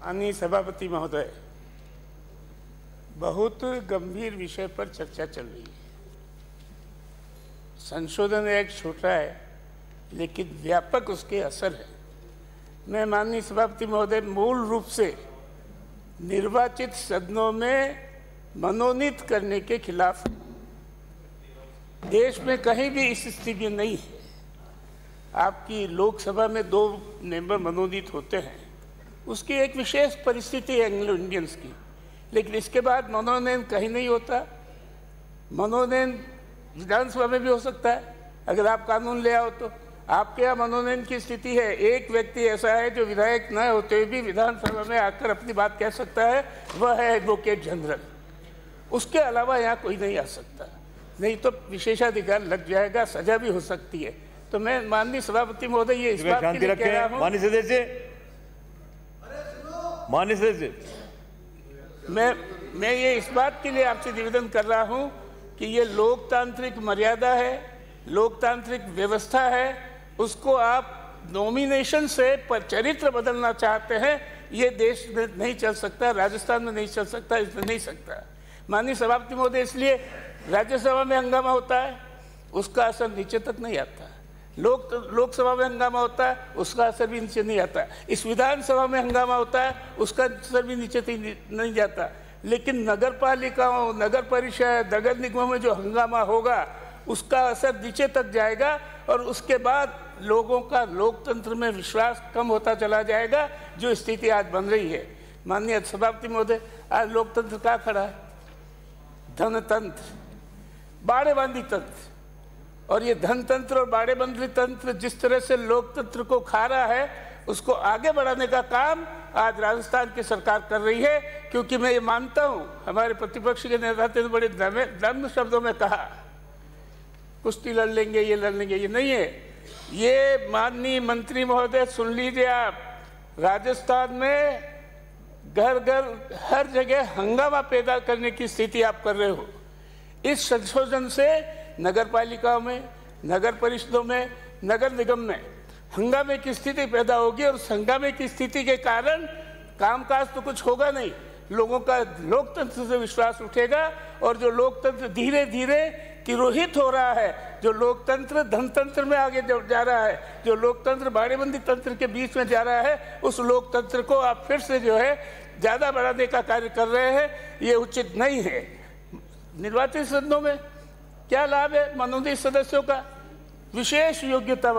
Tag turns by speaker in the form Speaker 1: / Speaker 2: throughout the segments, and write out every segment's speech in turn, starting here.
Speaker 1: माननीय सभापति महोदय, बहुत गंभीर विषय पर चर्चा चल रही है। संशोधन एक्ट छोटा है लेकिन व्यापक उसके असर है। मैं माननीय सभापति महोदय मूल रूप से निर्वाचित सदनों में मनोनीत करने के खिलाफ हूं। देश में कहीं भी इस स्थिति में नहीं है। आपकी लोकसभा में 2 मेंबर मनोनीत होते हैं, उसकी एक विशेष परिस्थिति है एंग्लो इंडियंस की, लेकिन इसके बाद मनोनयन कहीं नहीं होता। मनोनयन विधानसभा में भी हो सकता है अगर आप कानून ले आओ तो। आपके यहाँ मनोनयन की स्थिति है, एक व्यक्ति ऐसा है जो विधायक न होते हुए भी विधानसभा में आकर अपनी बात कह सकता है, वह है एडवोकेट जनरल। उसके अलावा यहाँ कोई नहीं आ सकता, नहीं तो विशेषाधिकार लग जाएगा, सजा भी हो सकती है। तो मैं माननीय सभापति महोदय ये इस बात के लिए कह रहा हूँ,
Speaker 2: माननीय सदस्य
Speaker 1: मैं ये इस बात के लिए आपसे निवेदन कर रहा हूँ कि ये लोकतांत्रिक मर्यादा है, लोकतांत्रिक व्यवस्था है, उसको आप नॉमिनेशन से पर चरित्र बदलना चाहते हैं। ये देश में नहीं चल सकता, राजस्थान में नहीं चल सकता, इसमें नहीं सकता। माननीय सभापति महोदय, इसलिए राज्यसभा में हंगामा होता है, उसका असर नीचे तक नहीं आता। लोकसभा में हंगामा होता है, उसका असर भी नीचे नहीं आता। इस विधानसभा में हंगामा होता है, उसका असर भी नीचे नहीं जाता। लेकिन नगर पालिकाओं, नगर परिषद, नगर निगमों में जो हंगामा होगा उसका असर नीचे तक जाएगा और उसके बाद लोगों का लोकतंत्र में विश्वास कम होता चला जाएगा, जो स्थिति आज बन रही है। माननीय सभापति महोदय, आज लोकतंत्र कहाँ खड़ा है? धनतंत्र, बाड़ेबंदी तंत्र। और ये धनतंत्र और बाड़ेबंदी तंत्र जिस तरह से लोकतंत्र को खा रहा है, उसको आगे बढ़ाने का काम आज राजस्थान की सरकार कर रही है। क्योंकि मैं ये मानता हूँ, हमारे प्रतिपक्ष के नेता ने बड़े नम्र शब्दों में कहा कुश्ती लड़ लेंगे, ये लड़ लेंगे, ये नहीं है। ये माननीय मंत्री महोदय सुन लीजिए, आप राजस्थान में घर घर हर जगह हंगामा पैदा करने की स्थिति आप कर रहे हो। इस संशोधन से नगर पालिकाओं में, नगर परिषदों में, नगर निगम में हंगामे की स्थिति पैदा होगी और उस हंगामे की स्थिति के कारण कामकाज तो कुछ होगा नहीं, लोगों का लोकतंत्र से विश्वास उठेगा और जो लोकतंत्र धीरे धीरे तिरोहित हो रहा है, जो लोकतंत्र धनतंत्र में आगे जा रहा है, जो लोकतंत्र बाड़ेबंदी तंत्र के बीच में जा रहा है, उस लोकतंत्र को आप फिर से जो है ज़्यादा बढ़ाने का कार्य कर रहे हैं। ये उचित नहीं है। निर्वाचित सदनों में क्या लाभ है? मनोनीत सदस्यों का विशेष योग्यता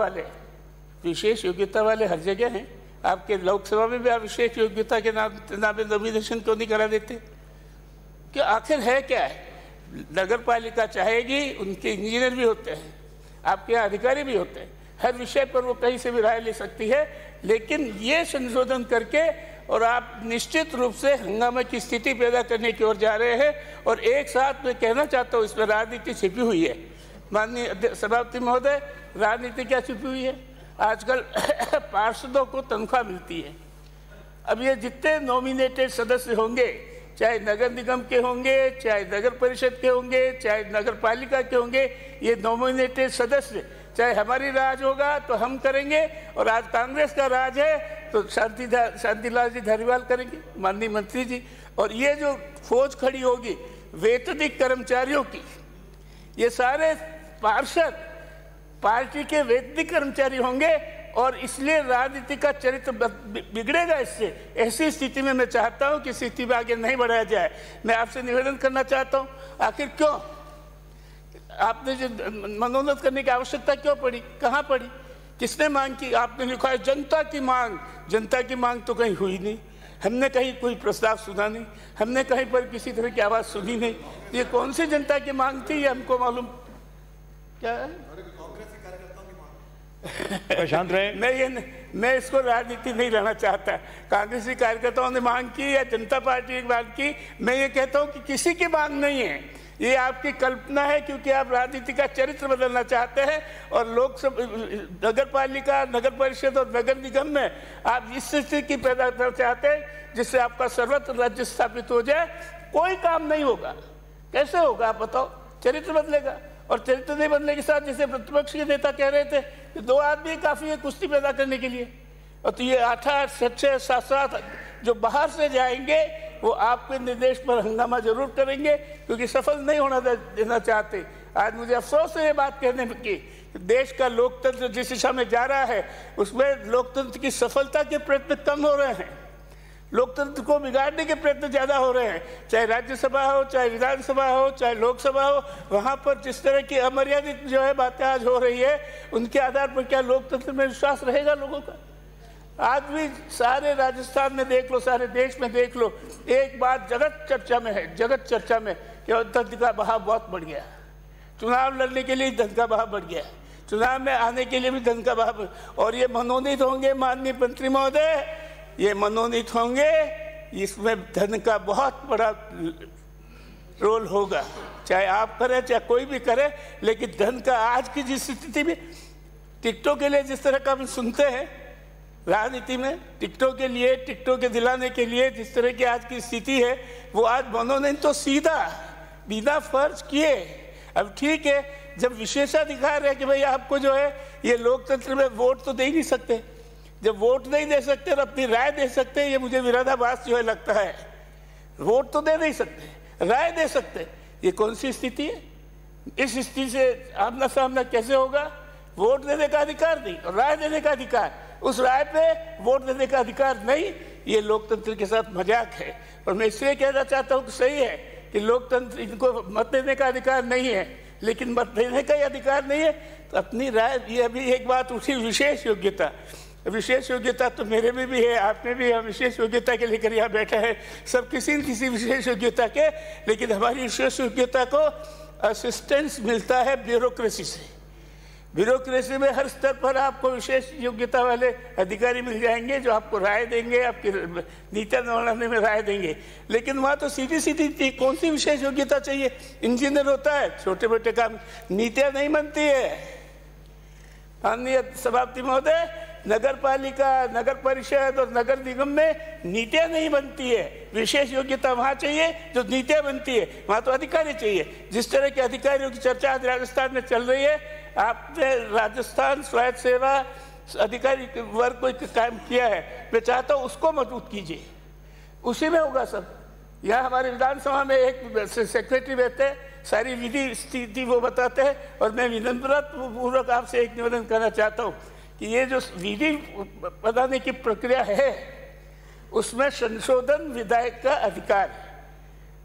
Speaker 1: वाले हर जगह हैं। आपके लोकसभा में भी आप विशेष योग्यता के नाम नॉमिनेशन क्यों नहीं करा देते? कि आखिर है क्या है? नगर पालिका चाहेगी, उनके इंजीनियर भी होते हैं, आपके यहाँ अधिकारी भी होते हैं, हर विषय पर वो कहीं से भी राय ले सकती है। लेकिन ये संशोधन करके और आप निश्चित रूप से हंगामे की स्थिति पैदा करने की ओर जा रहे हैं। और एक साथ मैं कहना चाहता हूँ, इसमें राजनीति छिपी हुई है। माननीय सभापति महोदय, राजनीति क्या छिपी हुई है? आजकल पार्षदों को तनख्वाह मिलती है। अब ये जितने नॉमिनेटेड सदस्य होंगे, चाहे नगर निगम के होंगे, चाहे नगर परिषद के होंगे, चाहे नगर पालिका के होंगे, ये नॉमिनेटेड सदस्य, चाहे हमारी राज होगा तो हम करेंगे, और आज कांग्रेस का राज है तो शांतिलाल जी धारीवाल करेंगे, माननीय मंत्री जी। और ये जो फौज खड़ी होगी वेतनिक कर्मचारियों की, ये सारे पार्षद पार्टी के वेतनिक कर्मचारी होंगे और इसलिए राजनीति का चरित्र बिगड़ेगा इससे। ऐसी स्थिति में मैं चाहता हूं कि स्थिति में आगे नहीं बढ़ाया जाए। मैं आपसे निवेदन करना चाहता हूं, आखिर क्यों आपने जो मनोनीत करने की आवश्यकता क्यों पड़ी? कहाँ पड़ी? किसने मांग की? आपने लिखा है जनता की मांग। जनता की मांग तो कहीं हुई नहीं, हमने कहीं कोई प्रस्ताव सुना नहीं, हमने कहीं पर किसी तरह की आवाज़ सुनी नहीं। ये कौन सी जनता की मांग थी ये हमको मालूम क्या है?
Speaker 2: शांत रहे।
Speaker 1: मैं इसको राजनीति नहीं रहना चाहता। कांग्रेसी कार्यकर्ताओं ने मांग की या जनता पार्टी ने मांग की, मैं ये कहता हूँ कि किसी की मांग नहीं है, ये आपकी कल्पना है। क्योंकि आप राजनीति का चरित्र बदलना चाहते हैं और लोकसभा, नगर पालिका, नगर परिषद और नगर निगम में आप इस स्थिति पैदा करना चाहते हैं जिससे आपका सर्वत्र राज्य स्थापित हो जाए। कोई काम नहीं होगा। कैसे होगा आप बताओ? चरित्र बदलेगा। और चरित्र नहीं बदलने के साथ, जैसे प्रतिपक्ष के नेता कह रहे थे कि 2 आदमी काफ़ी है कुश्ती पैदा करने के लिए, और तो ये 8-8, 6-6, 7-7 जो बाहर से जाएंगे वो आपके निर्देश पर हंगामा जरूर करेंगे, क्योंकि सफल नहीं होना देना चाहते। आज मुझे अफसोस है ये बात कहने की, देश का लोकतंत्र जिस दिशा में जा रहा है उसमें लोकतंत्र की सफलता के प्रयत्न कम हो रहे हैं, लोकतंत्र को बिगाड़ने के प्रयत्न ज्यादा हो रहे हैं। चाहे राज्यसभा हो, चाहे विधानसभा हो, चाहे लोकसभा हो, वहां पर जिस तरह की अमर्यादित जो है बातें आज हो रही है, उनके आधार पर क्या लोकतंत्र में विश्वास रहेगा लोगों का? आज भी सारे राजस्थान में देख लो, सारे देश में देख लो, एक बात जगत चर्चा में है, जगत चर्चा में कि धन का बहाव बहुत बढ़ गया। चुनाव लड़ने के लिए धन का बहाव बढ़ गया, चुनाव में आने के लिए भी धन का बहाव, और ये मनोनीत होंगे माननीय मंत्री महोदय, ये मनोनीत होंगे, इसमें धन का बहुत बड़ा रोल होगा, चाहे आप करें चाहे कोई भी करे। लेकिन धन का आज की जिस स्थिति में टिकटों के लिए जिस तरह का हम सुनते हैं राजनीति में, टिकटों के लिए, टिकटों के दिलाने के लिए जिस तरह की आज की स्थिति है, वो आज मनोनयन तो सीधा बिना फर्ज किए। अब ठीक है, जब विशेषाधिकार है कि भाई आपको जो है ये लोकतंत्र में वोट तो दे ही नहीं सकते, जब वोट नहीं दे सकते और अपनी राय दे सकते हैं, ये मुझे विरोधाभास जो है लगता है। वोट तो दे नहीं सकते, राय दे सकते, ये कौन सी स्थिति है? इस स्थिति से आमना सामना कैसे होगा? वोट देने का अधिकार नहीं और राय देने का अधिकार, उस राय पे वोट देने का अधिकार नहीं, ये लोकतंत्र के साथ मजाक है। और मैं इसलिए कहना चाहता हूँ कि सही है कि लोकतंत्र, इनको मत देने का अधिकार नहीं है, लेकिन मत देने का ही अधिकार नहीं है तो अपनी राय, ये भी एक बात उठी विशेष योग्यता। विशेष योग्यता तो मेरे में भी है, आप में भी है, विशेष योग्यता के लेकर यहाँ बैठा है सब, किसी न किसी विशेष योग्यता के, लेकिन हमारी विशेष योग्यता को असिस्टेंस मिलता है ब्यूरोक्रेसी से। ब्यूरोक्रेसी में हर स्तर पर आपको विशेष योग्यता वाले अधिकारी मिल जाएंगे जो आपको राय देंगे, आपकी नीतियां बनाने में राय देंगे। लेकिन वहाँ तो सीधी सीधी कौन सी विशेष योग्यता चाहिए? इंजीनियर होता है, छोटे मोटे काम, नीतियां नहीं बनती है। माननीय सभापति महोदय, नगर पालिका, नगर परिषद और नगर निगम में नीतियां नहीं बनती है। विशेष योग्यता वहाँ चाहिए जो नीतियां बनती है, वहाँ तो अधिकारी चाहिए। जिस तरह के अधिकारियों की चर्चा आज राजस्थान में चल रही है, आपने राजस्थान स्वायत्त सेवा अधिकारी वर्ग को कायम किया है, मैं चाहता हूँ उसको मजबूत कीजिए, उसी में होगा सब। यहाँ हमारे विधानसभा में एक सेक्रेटरी रहते हैं, सारी विधि स्थिति वो बताते हैं, और मैं विनम्रतापूर्वक आपसे एक निवेदन करना चाहता हूँ कि ये जो विधि बनाने की प्रक्रिया है उसमें संशोधन विधायक का अधिकार है।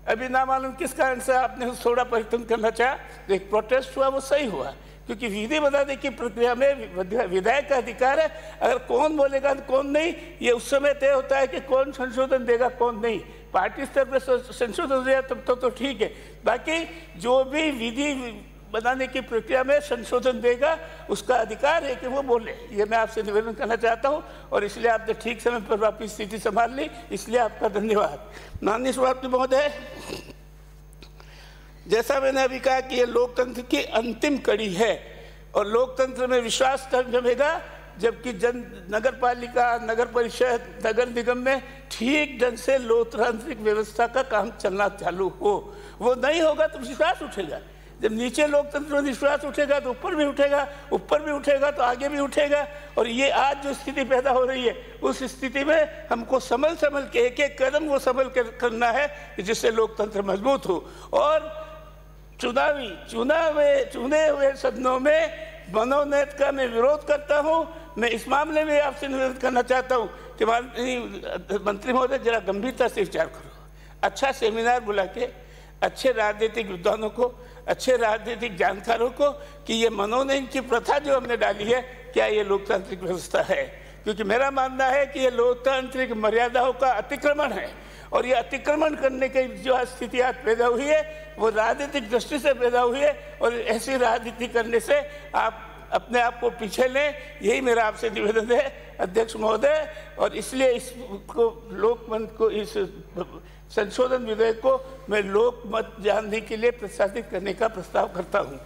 Speaker 1: अभी ना मालूम किस कारण से आपने थोड़ा परिवर्तन करना चाहा, एक प्रोटेस्ट हुआ, वो सही हुआ, क्योंकि विधि बनाने की प्रक्रिया में विधायक का अधिकार है। अगर कौन बोलेगा कौन नहीं, ये उस समय तय होता है कि कौन संशोधन देगा कौन नहीं। पार्टी स्तर पर संशोधन दिया तब तो ठीक है, बाकी जो भी विधि बनाने की प्रक्रिया में संशोधन देगा उसका अधिकार है कि वो बोले। ये मैं आपसे निवेदन करना चाहता हूँ, और इसलिए आपने ठीक समय पर वापिस स्थिति संभाल ली, इसलिए आपका धन्यवाद। माननीय सभापति महोदय, जैसा मैंने अभी कहा कि ये लोकतंत्र की अंतिम कड़ी है, और लोकतंत्र में विश्वास तब जमेगा जबकि नगर पालिका, नगर परिषद, नगर निगम में ठीक ढंग से लोकतांत्रिक व्यवस्था का काम चलना चालू हो। वो नहीं होगा तो विश्वास उठेगा। जब नीचे लोकतंत्र में विश्वास उठेगा तो ऊपर भी उठेगा, ऊपर भी उठेगा तो आगे भी उठेगा। और ये आज जो स्थिति पैदा हो रही है, उस स्थिति में हमको संभल के एक एक कदम वो संभल कर करना है जिससे लोकतंत्र मजबूत हो। और चुने हुए सदनों में मनोनयन का मैं विरोध करता हूँ। मैं इस मामले में आपसे निवेदन करना चाहता हूँ कि मंत्री महोदय जरा गंभीरता से विचार करो, अच्छा सेमिनार बुला के अच्छे राजनीतिक विद्वानों को, अच्छे राजनीतिक जानकारों को कि ये मनोनयन की प्रथा जो हमने डाली है, क्या ये लोकतांत्रिक व्यवस्था है? क्योंकि मेरा मानना है कि ये लोकतांत्रिक मर्यादाओं का अतिक्रमण है, और ये अतिक्रमण करने की जो स्थिति आज पैदा हुई है वो राजनीतिक दृष्टि से पैदा हुई है, और ऐसी राजनीति करने से आप अपने आप को पीछे लें, यही मेरा आपसे निवेदन है अध्यक्ष महोदय। और इसलिए इसको लोकमत को, इस संशोधन विधेयक को मैं लोकमत जानने के लिए प्रस्तावित करने का प्रस्ताव करता हूँ।